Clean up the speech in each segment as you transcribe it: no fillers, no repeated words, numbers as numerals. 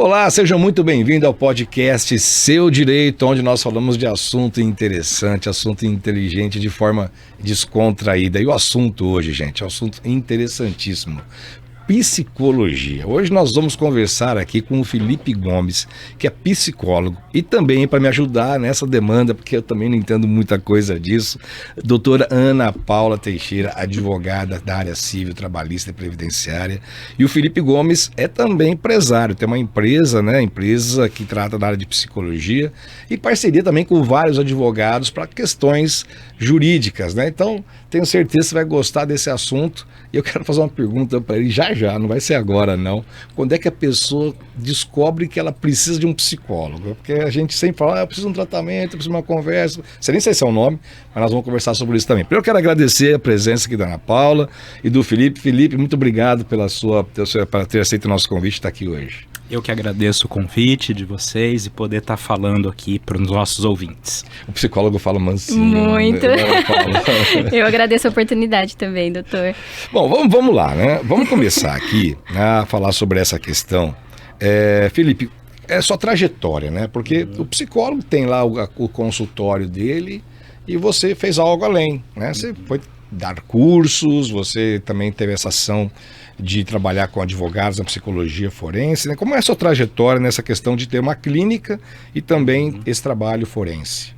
Olá, sejam muito bem-vindos ao podcast Seu Direito, onde nós falamos de assunto interessante, assunto inteligente, de forma descontraída. E o assunto hoje, gente, é um assunto interessantíssimo. Psicologia. Hoje nós vamos conversar aqui com o Felipe Gomes, que é psicólogo, e também para me ajudar nessa demanda, porque eu também não entendo muita coisa disso, doutora Ana Paula Teixeira, advogada da área civil, trabalhista e previdenciária. E o Felipe Gomes é também empresário, tem uma empresa, empresa que trata da área de psicologia e parceria também com vários advogados para questões jurídicas, Então, tenho certeza que você vai gostar desse assunto e eu quero fazer uma pergunta para ele já, não vai ser agora não. Quando é que a pessoa descobre que ela precisa de um psicólogo? Porque a gente sempre fala, eu preciso de um tratamento, eu preciso de uma conversa, você nem sei se é o nome, mas nós vamos conversar sobre isso também. Primeiro eu quero agradecer a presença aqui da Ana Paula e do Felipe. Felipe, muito obrigado por ter aceito o nosso convite e estar aqui hoje. Eu que agradeço o convite de vocês e poder estar falando aqui para os nossos ouvintes. O psicólogo fala mansinho. Muito. Eu agradeço a oportunidade também, doutor. Bom, vamos lá, Vamos começar aqui a falar sobre essa questão. Felipe, é sua trajetória, Porque o psicólogo tem lá o consultório dele e você fez algo além, Você foi dar cursos, você também teve essa ação de trabalhar com advogados na psicologia forense, Como é a sua trajetória nessa questão de ter uma clínica e também esse trabalho forense?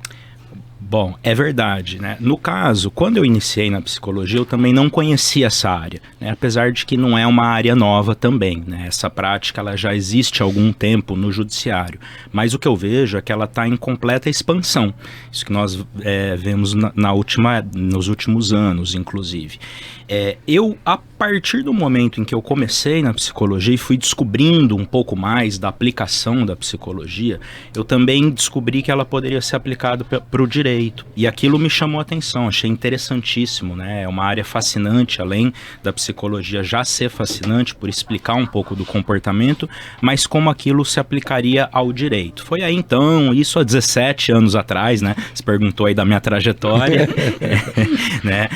Bom, é verdade, No caso, quando eu iniciei na psicologia, eu também não conhecia essa área, Apesar de que não é uma área nova também, Essa prática, ela já existe há algum tempo no judiciário, mas o que eu vejo é que ela está em completa expansão, isso que nós vemos nos últimos anos, inclusive. A partir do momento em que eu comecei na psicologia e fui descobrindo um pouco mais da aplicação da psicologia, eu também descobri que ela poderia ser aplicada para o direito. E aquilo me chamou a atenção, achei interessantíssimo, É uma área fascinante, além da psicologia já ser fascinante por explicar um pouco do comportamento, mas como aquilo se aplicaria ao direito. Foi aí então, isso há 17 anos atrás, Você perguntou aí da minha trajetória,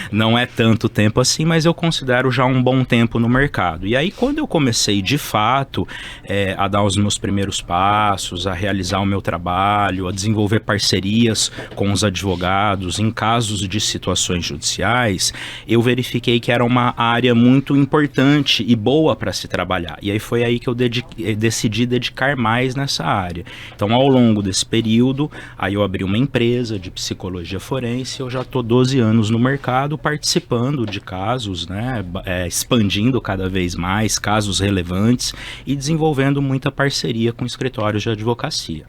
Não é tanto tempo assim, mas eu considero já um bom tempo no mercado. E aí quando eu comecei de fato a dar os meus primeiros passos, a realizar o meu trabalho, a desenvolver parcerias com os advogados em casos de situações judiciais, eu verifiquei que era uma área muito importante e boa para se trabalhar. E aí foi aí que eu decidi dedicar mais nessa área. Então, ao longo desse período, aí eu abri uma empresa de psicologia forense, eu já estou 12 anos no mercado participando de casos, expandindo cada vez mais casos relevantes e desenvolvendo muita parceria com escritórios de advocacia.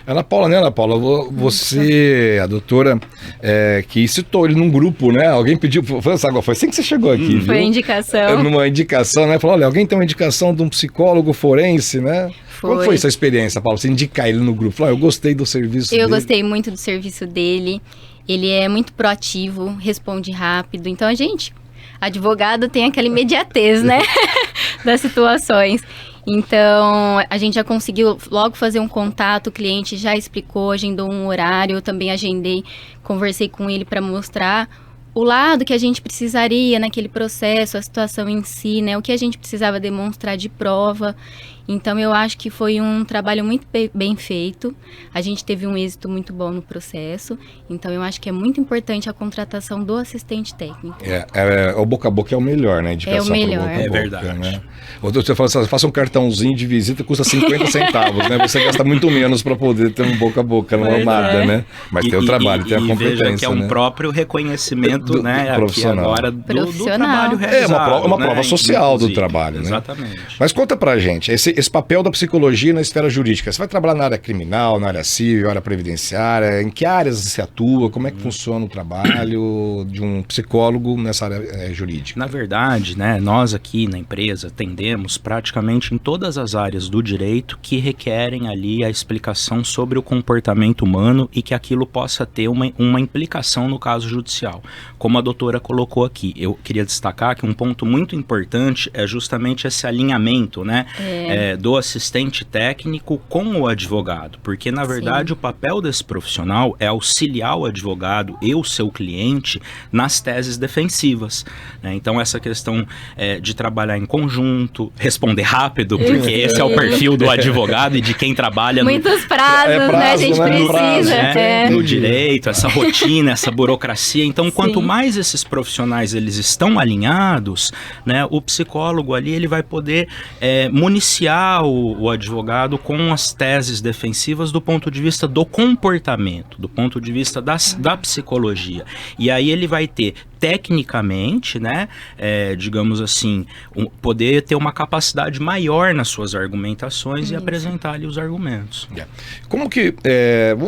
Ana Paula, você, a doutora, que citou ele num grupo, Alguém pediu, foi assim que você chegou aqui, viu? Foi a indicação. Numa indicação, Falou, olha, alguém tem uma indicação de um psicólogo forense, Como foi essa experiência, Paula? Você indicar ele no grupo? Falou, eu gostei do serviço dele. Eu gostei muito do serviço dele. Ele é muito proativo, responde rápido. Então, advogado tem aquela imediatez, das situações. Então, a gente já conseguiu logo fazer um contato, o cliente já explicou, agendou um horário, eu também agendei, conversei com ele para mostrar o lado que a gente precisaria naquele processo, a situação em si, o que a gente precisava demonstrar de prova. Então, eu acho que foi um trabalho muito bem feito. A gente teve um êxito muito bom no processo. Então, eu acho que é muito importante a contratação do assistente técnico. O boca a boca é o melhor, É o melhor. Boca a boca, é verdade. Você fala assim, faça um cartãozinho de visita, custa 50 centavos, Você gasta muito menos para poder ter um boca a boca, não é nada, Mas tem o trabalho, tem a competência. Veja que é um próprio reconhecimento, do profissional. Aqui agora do trabalho realizado. É uma prova social do trabalho, Exatamente. Mas conta pra gente, esse papel da psicologia na esfera jurídica. Você vai trabalhar na área criminal, na área civil, na área previdenciária? Em que áreas você atua? Como é que funciona o trabalho de um psicólogo nessa área jurídica? Na verdade, nós aqui na empresa atendemos praticamente em todas as áreas do direito que requerem ali a explicação sobre o comportamento humano e que aquilo possa ter uma implicação no caso judicial. Como a doutora colocou aqui, eu queria destacar que um ponto muito importante é justamente esse alinhamento, do assistente técnico com o advogado, porque na verdade o papel desse profissional é auxiliar o advogado e o seu cliente nas teses defensivas, né? Então essa questão de trabalhar em conjunto, responder rápido, porque esse é o perfil do advogado e de quem trabalha muitos prazos, né? A gente precisa. No direito, essa rotina, essa burocracia. Então, quanto mais esses profissionais eles estão alinhados, né, o psicólogo ali ele vai poder municiar o advogado com as teses defensivas do ponto de vista do comportamento, do ponto de vista da psicologia. E aí ele vai ter tecnicamente, né, digamos assim, poder ter uma capacidade maior nas suas argumentações e apresentar ali os argumentos. Como que,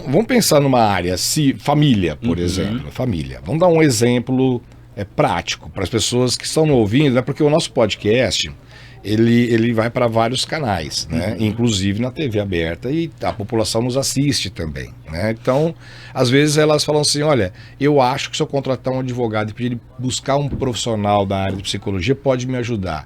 vamos pensar numa área, família, por exemplo, família. Vamos dar um exemplo prático para as pessoas que estão ouvindo, né, porque o nosso podcast, ele vai para vários canais, né? Inclusive na TV aberta, e a população nos assiste também, né? Então, às vezes elas falam assim, olha, eu acho que se eu contratar um advogado e pedir ele buscar um profissional da área de psicologia, pode me ajudar.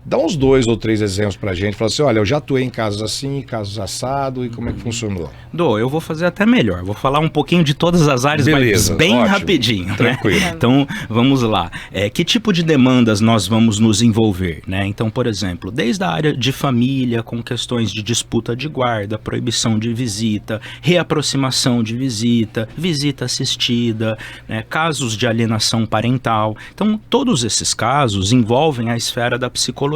Dá uns 2 ou 3 exemplos pra gente, fala assim, olha, eu já atuei em casos assim, casos assado, e como é que funcionou? Eu vou fazer até melhor, vou falar um pouquinho de todas as áreas, beleza, mas bem ótimo, rapidinho, tranquilo, né? Então, vamos lá. Que tipo de demandas nós vamos nos envolver, né? Então, por exemplo, desde a área de família, com questões de disputa de guarda, proibição de visita, reaproximação de visita, visita assistida, né? Casos de alienação parental. Então, todos esses casos envolvem a esfera da psicologia.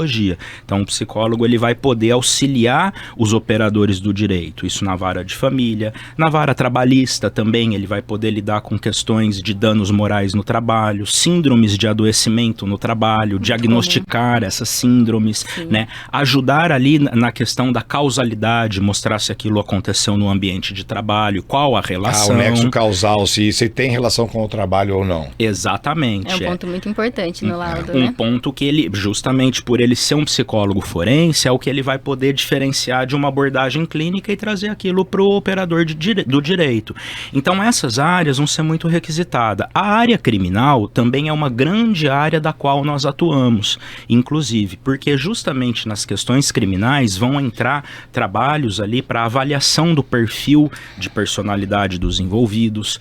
Então, o psicólogo ele vai poder auxiliar os operadores do direito, isso na vara de família, na vara trabalhista também ele vai poder lidar com questões de danos morais no trabalho, síndromes de adoecimento no trabalho, diagnosticar essas síndromes, né? Ajudar ali na questão da causalidade, mostrar se aquilo aconteceu no ambiente de trabalho, qual a relação. O nexo causal, se tem relação com o trabalho ou não. Exatamente. É um ponto muito importante no laudo, né? Um ponto que ele, justamente por ele ser um psicólogo forense, é o que ele vai poder diferenciar de uma abordagem clínica e trazer aquilo para o operador do direito. Então essas áreas vão ser muito requisitadas. A área criminal também é uma grande área da qual nós atuamos, inclusive, porque justamente nas questões criminais vão entrar trabalhos ali para avaliação do perfil de personalidade dos envolvidos,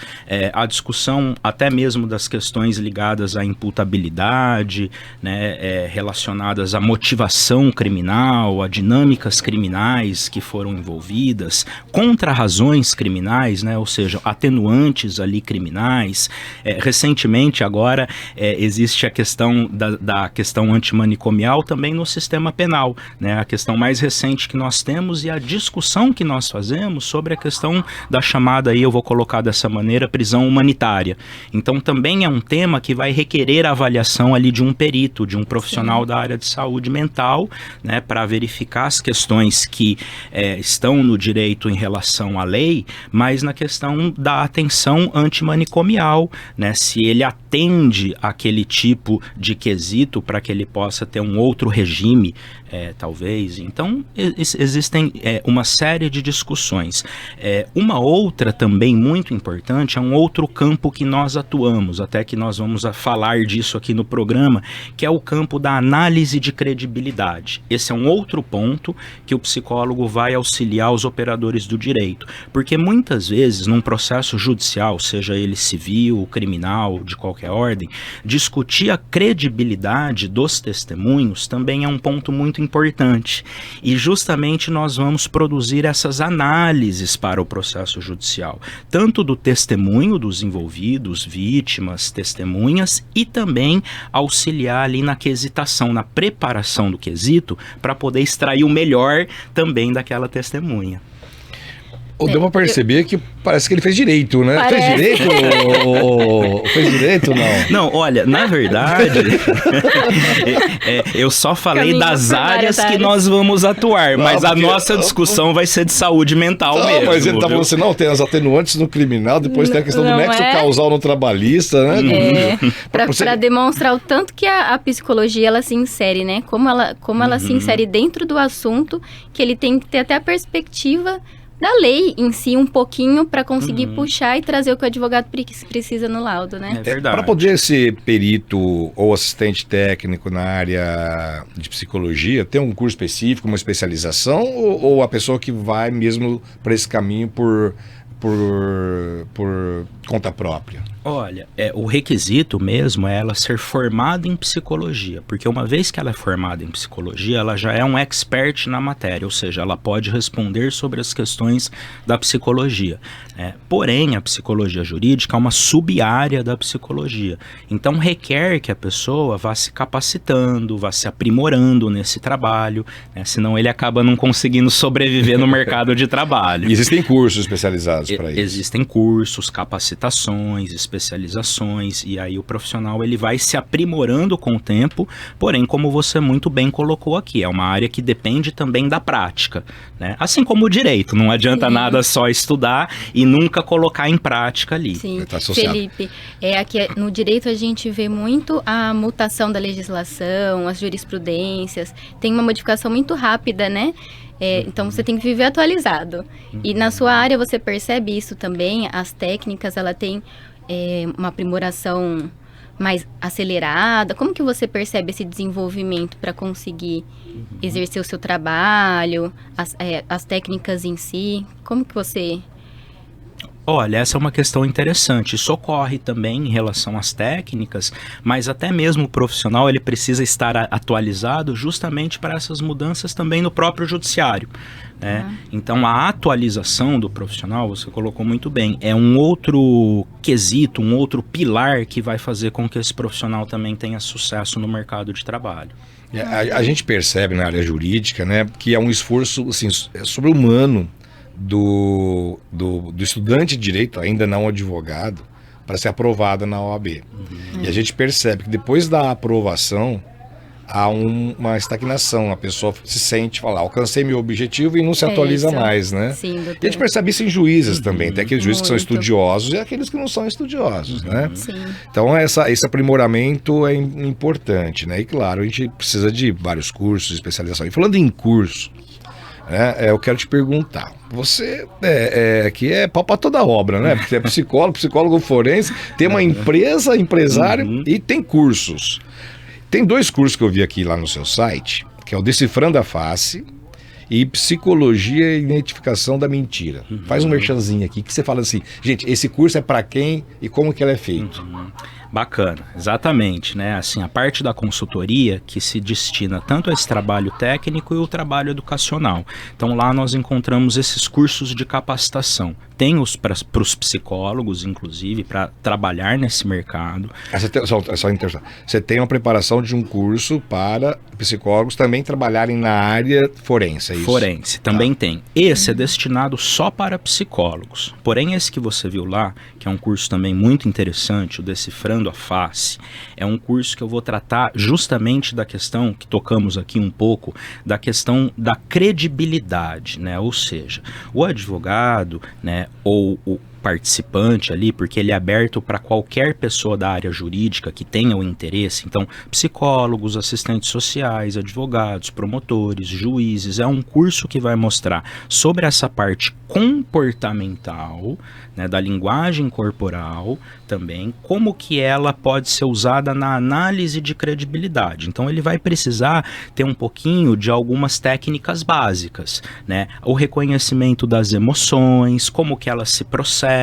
a discussão até mesmo das questões ligadas à imputabilidade, né, relacionadas à motivação criminal, a dinâmicas criminais que foram envolvidas, contrarrazões criminais, né, ou seja, atenuantes ali criminais. Recentemente agora existe a questão da questão antimanicomial também no sistema penal, né, a questão mais recente que nós temos e a discussão que nós fazemos sobre a questão da chamada, aí eu vou colocar dessa maneira, prisão humanitária. Então também é um tema que vai requerer a avaliação ali de um perito, de um profissional da área de saúde mental, né, para verificar as questões que estão no direito em relação à lei, mas na questão da atenção antimanicomial, né, se ele atende aquele tipo de quesito para que ele possa ter um outro regime, talvez. Então, existem uma série de discussões. Uma outra também muito importante é um outro campo que nós atuamos, até que nós vamos falar disso aqui no programa, que é o campo da análise de credibilidade. Esse é um outro ponto que o psicólogo vai auxiliar os operadores do direito, porque muitas vezes num processo judicial, seja ele civil, criminal, de qualquer ordem, discutir a credibilidade dos testemunhos também é um ponto muito importante. E justamente nós vamos produzir essas análises para o processo judicial, tanto do testemunho dos envolvidos, vítimas, testemunhas, e também auxiliar ali na quesitação, na preparação do quesito, para poder extrair o melhor também daquela testemunha. Deu pra perceber que parece que ele fez direito, né? Parece. Fez direito ou fez direito, não? Não, olha, na verdade, eu só falei das áreas que nós vamos atuar, mas a nossa discussão vai ser de saúde mental mesmo. Mas ele tá falando assim, não, tem as atenuantes no criminal, depois tem a questão do nexo causal no trabalhista, né? Para demonstrar o tanto que a psicologia ela se insere, né? Como ela se insere dentro do assunto, que ele tem que ter até a perspectiva da lei em si um pouquinho para conseguir puxar e trazer o que o advogado precisa no laudo, né? É verdade. Para poder ser perito ou assistente técnico na área de psicologia, tem um curso específico, uma especialização, ou a pessoa que vai mesmo para esse caminho por conta própria? Olha, o requisito mesmo é ela ser formada em psicologia, porque uma vez que ela é formada em psicologia, ela já é um expert na matéria, ou seja, ela pode responder sobre as questões da psicologia. Porém, a psicologia jurídica é uma sub-área da psicologia, então requer que a pessoa vá se capacitando, vá se aprimorando nesse trabalho, né? Senão ele acaba não conseguindo sobreviver no mercado de trabalho. E existem cursos especializados para isso? Existem cursos, capacitações, especializações, e aí o profissional ele vai se aprimorando com o tempo, porém, como você muito bem colocou aqui, é uma área que depende também da prática, né? Assim como o direito, não adianta nada só estudar e nunca colocar em prática ali. Sim, Felipe, aqui no direito a gente vê muito a mutação da legislação, as jurisprudências, tem uma modificação muito rápida, né? Então você tem que viver atualizado. E na sua área você percebe isso também, as técnicas, ela tem uma aprimoração mais acelerada. Como que você percebe esse desenvolvimento para conseguir exercer o seu trabalho, as técnicas em si? Como que você... Olha, essa é uma questão interessante. Isso ocorre também em relação às técnicas, mas até mesmo o profissional ele precisa estar atualizado justamente para essas mudanças também no próprio judiciário, né? Então a atualização do profissional, você colocou muito bem, é um outro quesito, um outro pilar que vai fazer com que esse profissional também tenha sucesso no mercado de trabalho. A gente percebe na área jurídica, né, que é um esforço assim, sobre-humano do estudante de direito, ainda não advogado, para ser aprovado na OAB. E a gente percebe que depois da aprovação há uma estagnação, a pessoa se sente, fala, alcancei meu objetivo e não se atualiza mais, né? Sim, doutor. E a gente percebe isso em juízes também, tem aqueles juízes que são estudiosos e aqueles que não são estudiosos, né? Sim. Então esse aprimoramento é importante, né? E claro, a gente precisa de vários cursos de especialização. E falando em curso, eu quero te perguntar, você aqui é pau pra toda obra, né? Porque é psicólogo forense, tem uma empresa, empresário e tem cursos. Tem 2 cursos que eu vi aqui lá no seu site, que é o Decifrando a Face e Psicologia e Identificação da Mentira. Faz um merchanzinho aqui que você fala assim, gente, esse curso é para quem e como que ele é feito? Bacana, exatamente, né? Assim, a parte da consultoria que se destina tanto a esse trabalho técnico e o trabalho educacional. Então lá nós encontramos esses cursos de capacitação. Tem os para os psicólogos, inclusive, para trabalhar nesse mercado. Você tem uma preparação de um curso para psicólogos também trabalharem na área forense, é isso? Forense, também tem. Esse é destinado só para psicólogos. Porém, esse que você viu lá, que é um curso também muito interessante, o Decifrando a Face, é um curso que eu vou tratar justamente da questão, que tocamos aqui um pouco, da questão da credibilidade, né? Ou seja, o advogado, né, ou o participante ali, porque ele é aberto para qualquer pessoa da área jurídica que tenha o interesse, então psicólogos, assistentes sociais, advogados, promotores, juízes, é um curso que vai mostrar sobre essa parte comportamental, né, da linguagem corporal também, como que ela pode ser usada na análise de credibilidade. Então ele vai precisar ter um pouquinho de algumas técnicas básicas, né, o reconhecimento das emoções, como que ela se processa,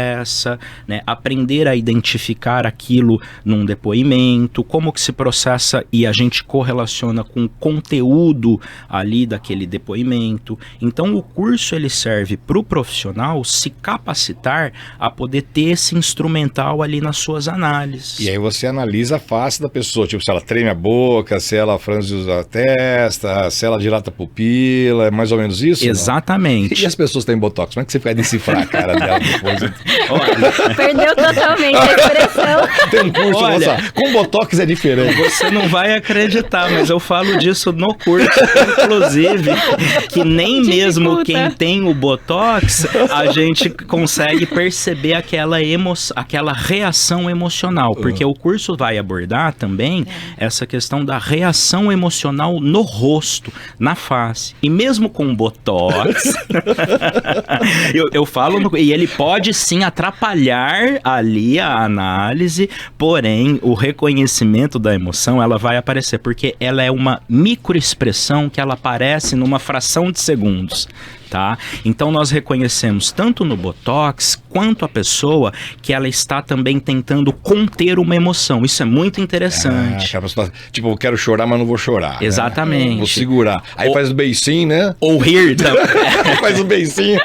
né, aprender a identificar aquilo num depoimento, como que se processa e a gente correlaciona com o conteúdo ali daquele depoimento. Então o curso ele serve para o profissional se capacitar a poder ter esse instrumental ali nas suas análises. E aí você analisa a face da pessoa, tipo se ela treme a boca, se ela franze a testa, se ela dilata a pupila, é mais ou menos isso? Exatamente. Não? E as pessoas têm botox, como é que você vai decifrar a cara dela depois? Olha, perdeu totalmente a expressão. Tem um curso, olha, nossa, com botox é diferente. Você não vai acreditar, mas eu falo disso no curso, inclusive, que nem mesmo quem tem o botox, a gente consegue perceber aquela reação emocional, porque o curso vai abordar também essa questão da reação emocional no rosto, na face. E mesmo com botox, eu falo, e ele pode sim atrapalhar ali a análise, porém o reconhecimento da emoção, ela vai aparecer, porque ela é uma microexpressão que ela aparece numa fração de segundos. Tá? Então nós reconhecemos tanto no Botox quanto a pessoa que ela está também tentando conter uma emoção. Isso é muito interessante. Tipo, eu quero chorar, mas não vou chorar. Exatamente. Né? Vou segurar. Aí faz o beicinho, né? Ou rir. Faz o beicinho.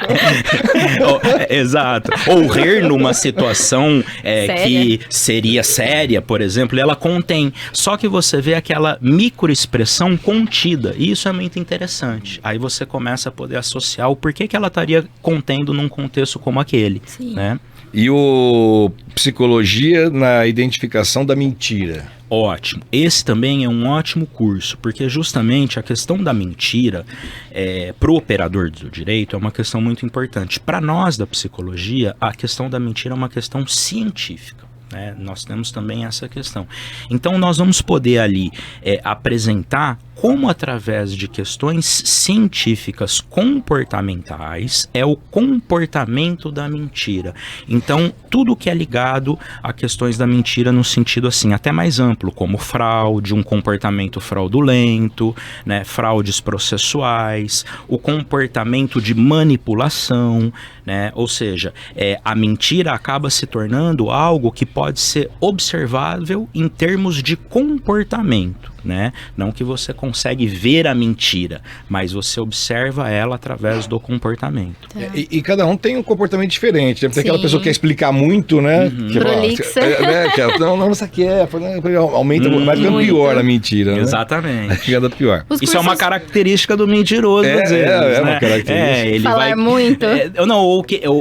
Exato. Ou rir numa situação que seria séria, por exemplo, ela contém. Só que você vê aquela microexpressão contida. E isso é muito interessante. Aí você começa a poder associar o porquê que ela estaria contendo num contexto como aquele, né? E o psicologia na identificação da mentira? Ótimo. Esse também é um ótimo curso, porque justamente a questão da mentira, para o operador do direito, é uma questão muito importante. Para nós da psicologia, a questão da mentira é uma questão científica. Nós temos também essa questão. Então nós vamos poder ali apresentar como através de questões científicas comportamentais é o comportamento da mentira. Então tudo que é ligado a questões da mentira no sentido assim até mais amplo, como fraude, um comportamento fraudulento, né, fraudes processuais, o comportamento de manipulação, né, ou seja, a mentira acaba se tornando algo que pode ser observável em termos de comportamento, né? Não que você consegue ver a mentira, mas você observa ela através do comportamento. E cada um tem um comportamento diferente. Tem aquela pessoa que quer explicar muito, né? Não, isso aqui aumenta, vai ficando pior a mentira, né? Exatamente. Vai ficando pior. Isso é uma característica do mentiroso, às vezes, né? Uma característica. Ele falar muito.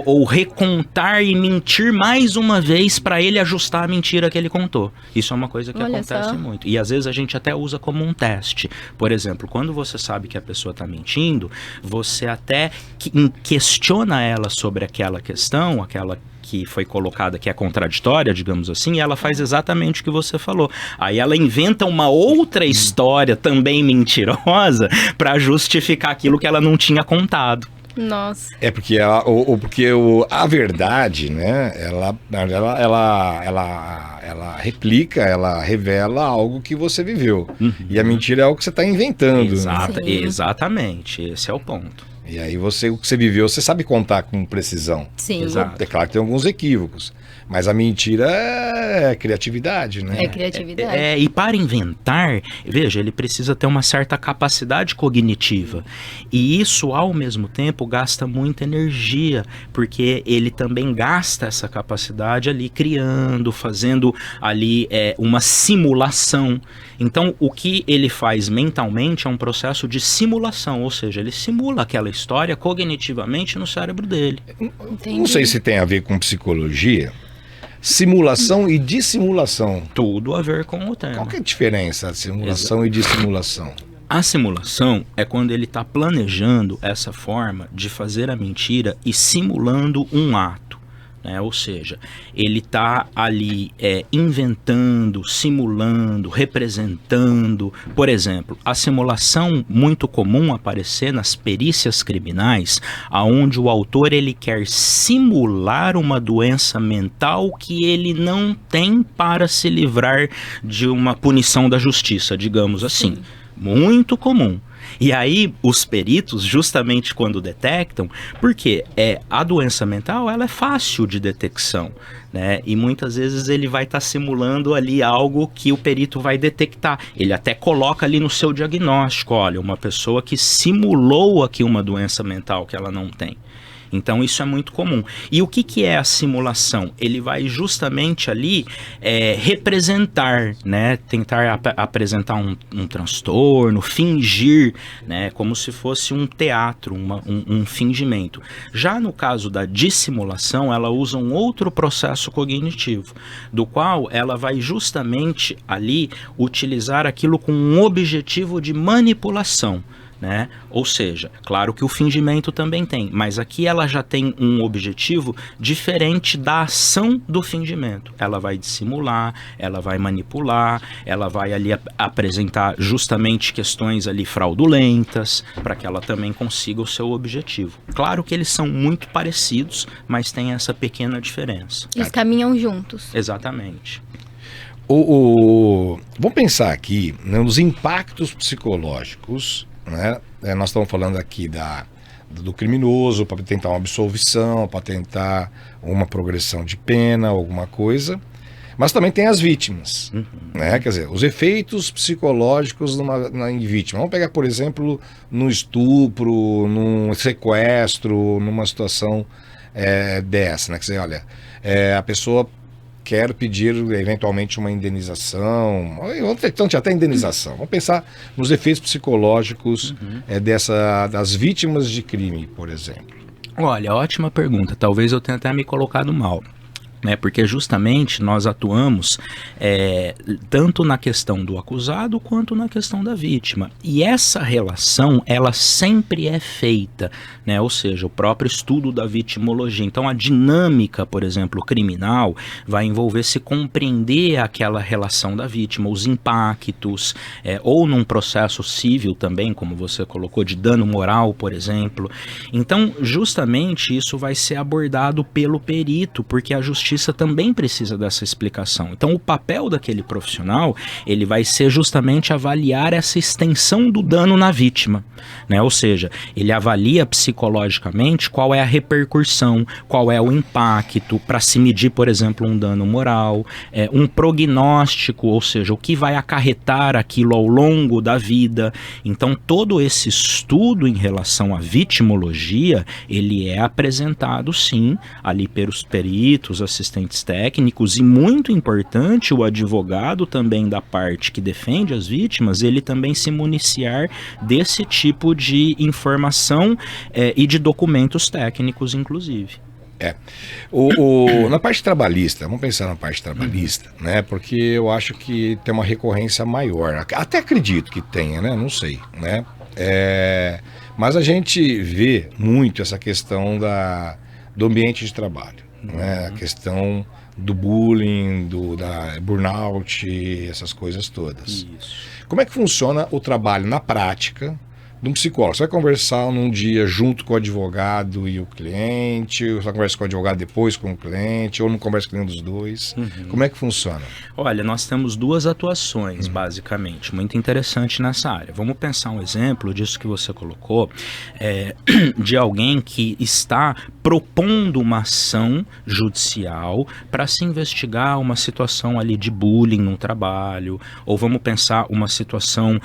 Ou recontar e mentir mais uma vez para ele ajustar a mentira que ele contou. Isso é uma coisa que acontece muito. E às vezes a gente até usa como um teste. Por exemplo, quando você sabe que a pessoa está mentindo, você até questiona ela sobre aquela questão, aquela que foi colocada, que é contraditória, digamos assim, e ela faz exatamente o que você falou. Aí ela inventa uma outra história também mentirosa para justificar aquilo que ela não tinha contado. Nossa. Porque a verdade, né, ela replica, ela revela algo que você viveu. E a mentira é algo que você está inventando. Exatamente, esse é o ponto. E aí o que você viveu, você sabe contar com precisão. Sim. Exato. É claro que tem alguns equívocos, mas a mentira é criatividade, né? É criatividade. E para inventar, veja, ele precisa ter uma certa capacidade cognitiva. E isso, ao mesmo tempo, gasta muita energia, porque ele também gasta essa capacidade ali criando, fazendo ali uma simulação. Então, o que ele faz mentalmente é um processo de simulação, ou seja, ele simula aquela história cognitivamente no cérebro dele. Entendi. Não sei se tem a ver com psicologia. Simulação e dissimulação. Tudo a ver com o tema. Qual que é a diferença de simulação e dissimulação? A simulação é quando ele está planejando essa forma de fazer a mentira e simulando um ato. Ou seja, ele está ali inventando, simulando, representando. Por exemplo, a simulação muito comum aparecer nas perícias criminais, onde o autor ele quer simular uma doença mental que ele não tem para se livrar de uma punição da justiça, digamos assim. Sim. Muito comum. E aí, os peritos, justamente quando detectam, porque a doença mental ela é fácil de detecção, né? E muitas vezes ele vai estar simulando ali algo que o perito vai detectar. Ele até coloca ali no seu diagnóstico, olha, uma pessoa que simulou aqui uma doença mental que ela não tem. Então isso é muito comum. E o que é a simulação? Ele vai justamente ali representar, né? Tentar apresentar um transtorno, fingir, né? Como se fosse um teatro, um fingimento. Já no caso da dissimulação, ela usa um outro processo cognitivo, do qual ela vai justamente ali utilizar aquilo com um objetivo de manipulação. né? Ou seja, claro que o fingimento também tem, mas aqui ela já tem um objetivo diferente da ação do fingimento. Ela vai dissimular, ela vai manipular, ela vai ali apresentar justamente questões ali fraudulentas, para que ela também consiga o seu objetivo. Claro que eles são muito parecidos, mas tem essa pequena diferença. Eles caminham juntos. Exatamente. Vamos pensar aqui, né, nos impactos psicológicos, né? Nós estamos falando aqui do criminoso para tentar uma absolvição, para tentar uma progressão de pena, alguma coisa, mas também tem as vítimas, né? Quer dizer, os efeitos psicológicos em vítima. Vamos pegar, por exemplo, num estupro, num sequestro, numa situação dessa, né? Quer dizer, olha, a pessoa quer pedir eventualmente uma indenização, então tinha até indenização. Vamos pensar nos efeitos psicológicos das vítimas de crime, por exemplo. Olha, ótima pergunta. Talvez eu tenha até me colocado mal. Né, porque justamente nós atuamos tanto na questão do acusado quanto na questão da vítima. E essa relação, ela sempre é feita, né, ou seja, o próprio estudo da vitimologia. Então a dinâmica, por exemplo, criminal, vai envolver se compreender aquela relação da vítima, os impactos, ou num processo civil também, como você colocou, de dano moral, por exemplo. Então, justamente isso vai ser abordado pelo perito, porque a justiça também precisa dessa explicação. Então o papel daquele profissional, ele vai ser justamente avaliar essa extensão do dano na vítima, né? Ou seja, ele avalia psicologicamente qual é a repercussão, qual é o impacto, para se medir, por exemplo, um dano moral, um prognóstico, ou seja, o que vai acarretar aquilo ao longo da vida. Então todo esse estudo em relação à vitimologia, ele é apresentado sim ali pelos peritos, assistentes técnicos, e muito importante, o advogado também da parte que defende as vítimas, ele também se municiar desse tipo de informação e de documentos técnicos, inclusive. Na parte trabalhista, vamos pensar na parte trabalhista, né? Porque eu acho que tem uma recorrência maior. Até acredito que tenha, né? Não sei, né? Mas a gente vê muito essa questão do ambiente de trabalho. A questão do bullying, da burnout, essas coisas todas. Isso. Como é que funciona o trabalho na prática de um psicólogo? Você vai conversar num dia junto com o advogado e o cliente, ou você vai conversar com o advogado depois com o cliente, ou não conversa com nenhum dos dois? Como é que funciona? Olha, nós temos duas atuações, basicamente, muito interessante nessa área. Vamos pensar um exemplo disso que você colocou, de alguém que está propondo uma ação judicial para se investigar uma situação ali de bullying no trabalho, ou vamos pensar uma situação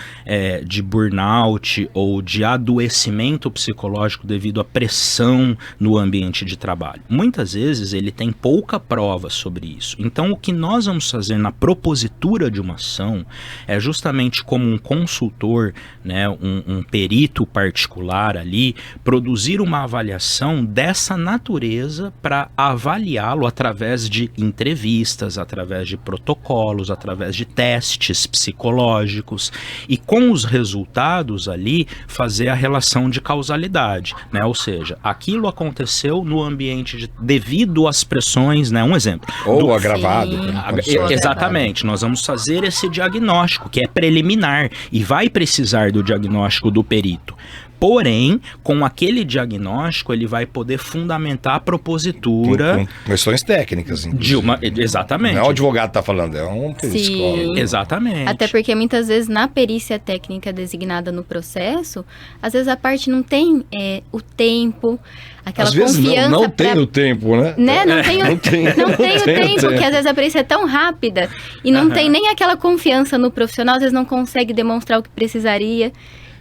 de burnout ou de adoecimento psicológico devido à pressão no ambiente de trabalho. Muitas vezes ele tem pouca prova sobre isso. Então o que nós vamos fazer na propositura de uma ação é justamente como um consultor, né, um perito particular ali, produzir uma avaliação dessa natureza para avaliá-lo através de entrevistas, através de protocolos, através de testes psicológicos, e com os resultados ali fazer a relação de causalidade, né? Ou seja, aquilo aconteceu no ambiente devido às pressões, né? Um exemplo. Ou agravado. Exatamente. Nós vamos fazer esse diagnóstico, que é preliminar, e vai precisar do diagnóstico do perito. Porém, com aquele diagnóstico, ele vai poder fundamentar a propositura... Com questões técnicas, inclusive. Exatamente. Não é o advogado que está falando, é um psicólogo. Exatamente. Até porque muitas vezes na perícia técnica designada no processo, às vezes a parte não tem o tempo, aquela às vezes confiança... não tem o tempo, né? Não tem o tempo, porque às vezes a perícia é tão rápida e não tem nem aquela confiança no profissional, às vezes não consegue demonstrar o que precisaria.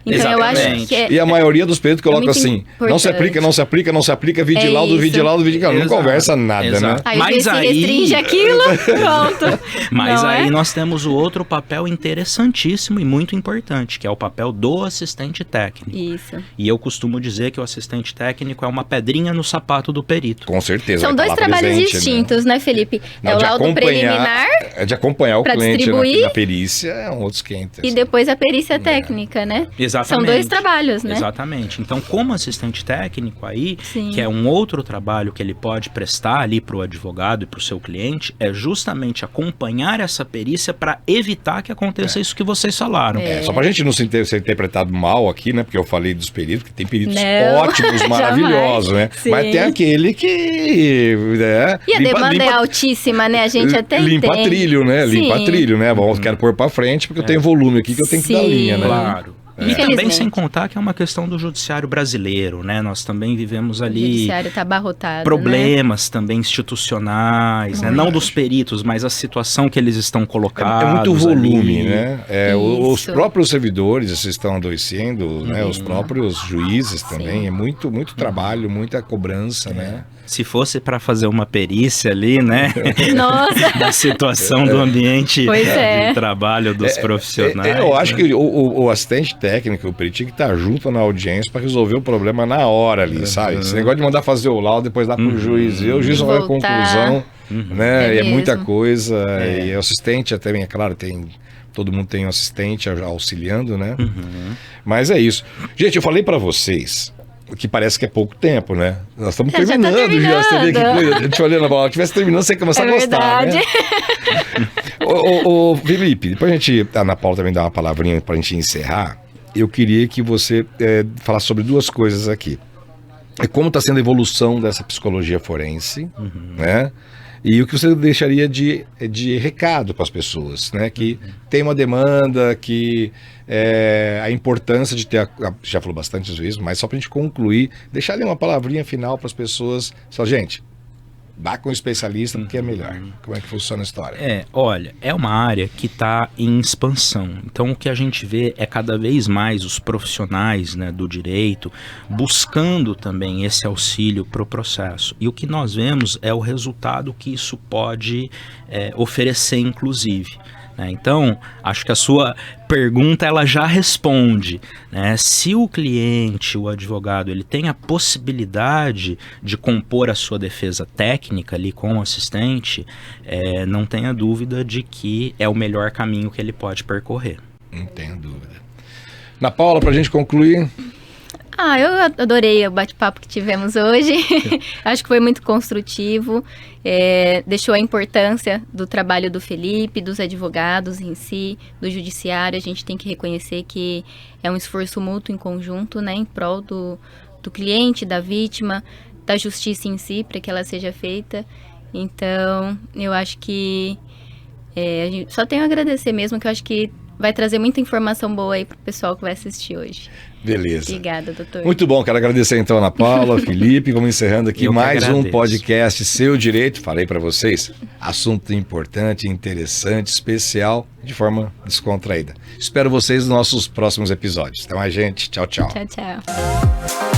Então exatamente. eu acho que E a maioria dos peritos coloca assim, não se aplica, vigilaudo, não conversa nada, exato, né? Aí mas aí restringe aquilo, pronto. Mas não aí nós temos o outro papel interessantíssimo e muito importante, que é o papel do assistente técnico. Isso. E eu costumo dizer que o assistente técnico é uma pedrinha no sapato do perito. Com certeza. São dois trabalhos distintos, né, Felipe? Não, é o laudo preliminar, de acompanhar o cliente distribuir, na perícia, é um outro esquenta. E depois a perícia técnica, né? Exatamente. São 2 trabalhos, né? Exatamente. Então, como assistente técnico aí, Sim. que é um outro trabalho que ele pode prestar ali para o advogado e para o seu cliente, é justamente acompanhar essa perícia para evitar que aconteça isso que vocês falaram. Só pra gente não ser interpretado mal aqui, né? Porque eu falei dos peritos, que tem peritos Não, ótimos, maravilhosos, né? Sim. Mas tem aquele que... né, E a demanda é altíssima, né? A gente até limpa entende. trilho, né? Sim. Limpa trilho, né? Bom, quero pôr pra frente porque eu tenho volume aqui que eu tenho que dar Sim. linha, né? Claro. E também Infelizmente. sem contar que é uma questão do judiciário brasileiro, né? Nós também vivemos O ali judiciário tá abarrotado, problemas também institucionais, né? Não dos peritos, mas a situação que eles estão colocados. É muito volume, ali. né? Os próprios servidores estão adoecendo, né? Os próprios juízes também. Sim. É muito, muito trabalho, muita cobrança, né? Se fosse para fazer uma perícia ali, né? Nossa. Da situação do ambiente Pois é. de trabalho dos profissionais. Eu acho né? que o assistente técnico, o perito, tinha que estar junto na audiência para resolver o problema na hora ali, sabe? Esse negócio de mandar fazer o laudo, depois dar pro juiz, e o juiz não vai à conclusão, né? É É muita mesmo. coisa. E o assistente também, é claro, todo mundo tem um assistente auxiliando, né? Mas é isso. Gente, eu falei para vocês que parece que é pouco tempo, né? Nós estamos Já tá terminando, já. Você vê que terminando. coisa. A gente olhando a bola, tivesse terminando, você ia começar a gostar, verdade. né? Ô, Felipe, depois a gente, a Ana Paula também dá uma palavrinha pra gente encerrar. Eu queria que você falasse sobre 2 coisas aqui. Como está sendo a evolução dessa psicologia forense, né? E o que você deixaria de recado para as pessoas, né? Que tem uma demanda, que a importância de ter, já falou bastante vezes, mas só para a gente concluir, deixar ali uma palavrinha final para as pessoas. Só, gente, vá com o especialista porque é melhor. Como é que funciona a história? Olha, é uma área que está em expansão. Então, o que a gente vê é cada vez mais os profissionais, né, do direito buscando também esse auxílio para o processo. E o que nós vemos é o resultado que isso pode oferecer, inclusive. Então, acho que a sua pergunta ela já responde, né? Se o cliente, o advogado, ele tem a possibilidade de compor a sua defesa técnica ali com o assistente, não tenha dúvida de que é o melhor caminho que ele pode percorrer. Não tenho dúvida. Ana Paula, para a gente concluir... Eu adorei o bate-papo que tivemos hoje. Acho que foi muito construtivo. Deixou a importância do trabalho do Felipe, dos advogados em si, do judiciário. A gente tem que reconhecer que é um esforço mútuo em conjunto, né, em prol do cliente, da vítima, da justiça em si, para que ela seja feita. Então, eu acho que a gente só tenho a agradecer mesmo, que eu acho que vai trazer muita informação boa aí para o pessoal que vai assistir hoje. Beleza. Obrigada, doutor. Muito bom, quero agradecer então a Ana Paula, Felipe, vamos encerrando aqui mais um podcast Seu Direito. Falei para vocês, assunto importante, interessante, especial, de forma descontraída. Espero vocês nos nossos próximos episódios. Até mais, gente. Tchau, tchau. Tchau, tchau.